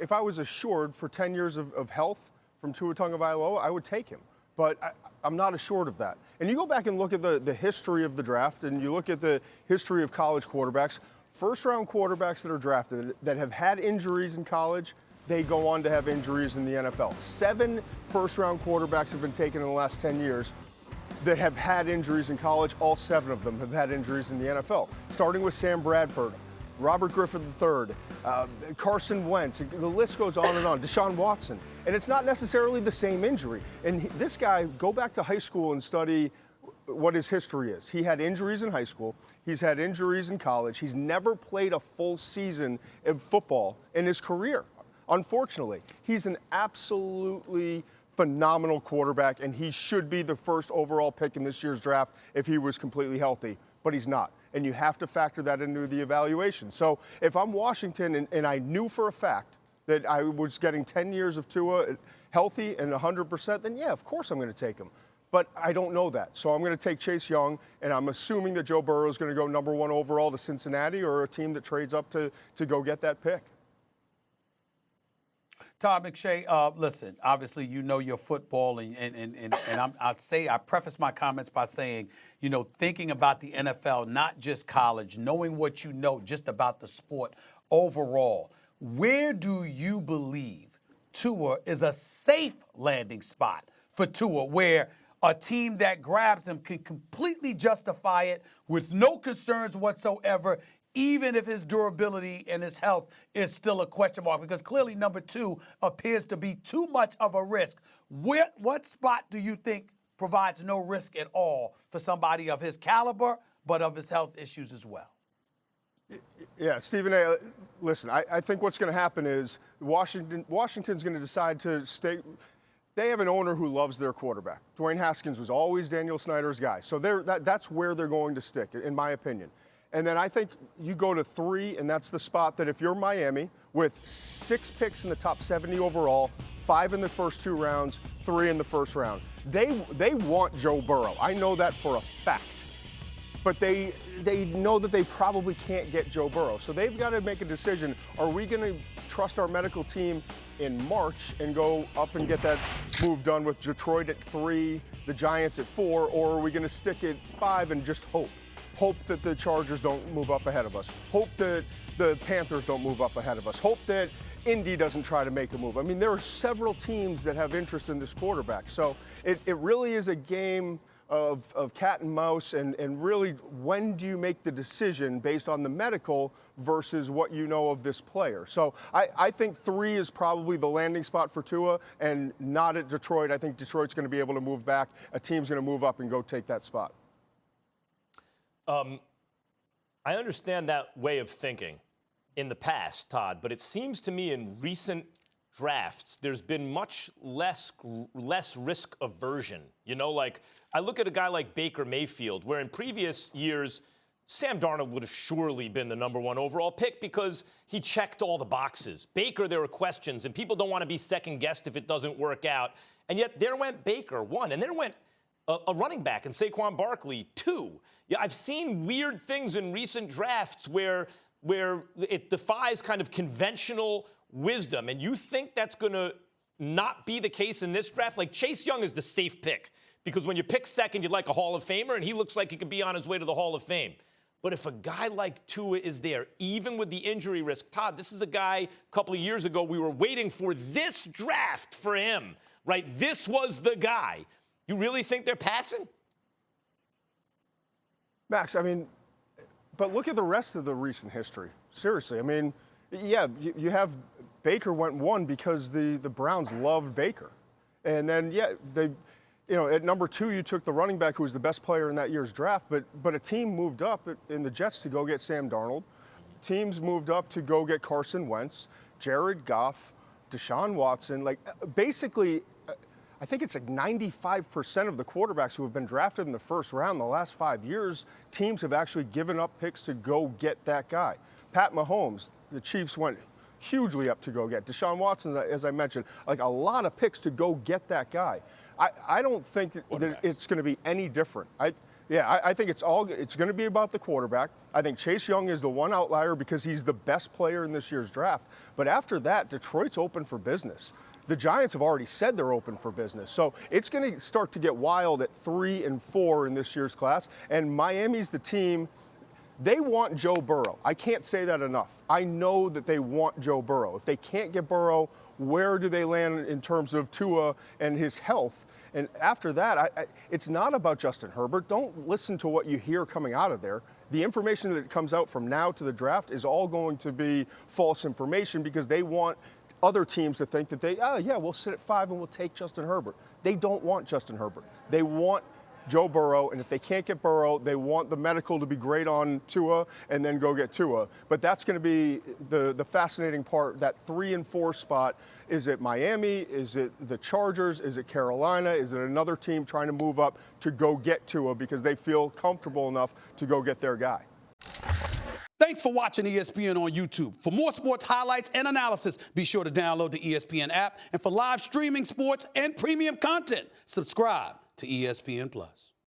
If I was assured for 10 years of health from Tua Tagovailoa, I would take him. But I'm not assured of that. And you go back and look at the history of the draft, and you look at the history of college quarterbacks. First-round quarterbacks that are drafted that have had injuries in college, they go on to have injuries in the NFL. 7 first-round quarterbacks have been taken in the last 10 years that have had injuries in college. All 7 of them have had injuries in the NFL, starting with Sam Bradford, Robert Griffin III, Carson Wentz. The list goes on and on. Deshaun Watson. And it's not necessarily the same injury. And this guy, go back to high school and study what his history is. He had injuries in high school. He's had injuries in college. He's never played a full season of football in his career, unfortunately. He's an absolutely phenomenal quarterback, and he should be the first overall pick in this year's draft if he was completely healthy, but he's not. And you have to factor that into the evaluation. So if I'm Washington and I knew for a fact that I was getting 10 years of Tua healthy and 100%, then yeah, of course I'm going to take him. But I don't know that. So I'm going to take Chase Young, and I'm assuming that Joe Burrow is going to go number 1 overall to Cincinnati or a team that trades up to go get that pick. Todd McShay, listen, obviously you know your football, and I preface my comments by saying, you know, thinking about the NFL, not just college, knowing what you know just about the sport overall, where do you believe Tua is a safe landing spot for Tua, where a team that grabs him can completely justify it with no concerns whatsoever, even if his durability and his health is still a question mark? Because clearly number 2 appears to be too much of a risk. What spot do you think provides no risk at all for somebody of his caliber, but of his health issues as well? Yeah, Stephen A., listen, I think what's going to happen is Washington's going to decide to stay. They have an owner who loves their quarterback. Dwayne Haskins was always Daniel Snyder's guy. So that's where they're going to stick, in my opinion. And then I think you go to 3, and that's the spot that if you're Miami with 6 picks in the top 70 overall, 5 in the first 2 rounds, 3 in the first round. They want Joe Burrow. I know that for a fact. But they know that they probably can't get Joe Burrow. So they've got to make a decision. Are we going to trust our medical team in March and go up and get that move done with Detroit at 3, the Giants at 4, or are we going to stick at 5 and just hope? Hope that the Chargers don't move up ahead of us. Hope that the Panthers don't move up ahead of us. Hope that Indy doesn't try to make a move. I mean, there are several teams that have interest in this quarterback. So it really is a game of cat and mouse, and really, when do you make the decision based on the medical versus what you know of this player? So I think 3 is probably the landing spot for Tua, and not at Detroit. I think Detroit's going to be able to move back. A team's going to move up and go take that spot. I understand that way of thinking in the past, Todd, but it seems to me in recent drafts, there's been much less risk aversion. You know, like I look at a guy like Baker Mayfield, where in previous years, Sam Darnold would have surely been the number 1 overall pick because he checked all the boxes. Baker, there were questions, and people don't want to be second-guessed if it doesn't work out. And yet there went Baker, 1, and there went a running back in Saquon Barkley, 2. Yeah, I've seen weird things in recent drafts where it defies kind of conventional wisdom. And you think that's going to not be the case in this draft? Like Chase Young is the safe pick because when you pick second, you'd like a Hall of Famer, and he looks like he could be on his way to the Hall of Fame. But if a guy like Tua is there, even with the injury risk, Todd, this is a guy a couple of years ago, we were waiting for this draft for him, right? This was the guy. You really think they're passing? Max, I mean, but look at the rest of the recent history. Seriously, I mean, yeah, you have Baker went 1 because the Browns loved Baker. And then, yeah, at number 2, you took the running back who was the best player in that year's draft, but a team moved up in the Jets to go get Sam Darnold. Teams moved up to go get Carson Wentz, Jared Goff, Deshaun Watson. Like, basically, I think it's like 95% of the quarterbacks who have been drafted in the first round the last 5 years, teams have actually given up picks to go get that guy. Pat Mahomes, the Chiefs went hugely up to go get. Deshaun Watson, as I mentioned, like a lot of picks to go get that guy. I don't think that it's going to be any different. Yeah, I think it's going to be about the quarterback. I think Chase Young is the one outlier because he's the best player in this year's draft. But after that, Detroit's open for business. The Giants have already said they're open for business. So it's going to start to get wild at 3 and 4 in this year's class. And Miami's the team. They want Joe Burrow. I can't say that enough. I know that they want Joe Burrow. If they can't get Burrow, where do they land in terms of Tua and his health? And after that, it's not about Justin Herbert. Don't listen to what you hear coming out of there. The information that comes out from now to the draft is all going to be false information because they want other teams to think that we'll sit at 5 and we'll take Justin Herbert. They don't want Justin Herbert. They want Joe Burrow, and if they can't get Burrow, they want the medical to be great on Tua and then go get Tua. But that's going to be the fascinating part, that 3 and 4 spot. Is it Miami? Is it the Chargers? Is it Carolina? Is it another team trying to move up to go get Tua because they feel comfortable enough to go get their guy? Thanks for watching ESPN on YouTube. For more sports highlights and analysis, be sure to download the ESPN app. And for live streaming sports and premium content, subscribe to ESPN+.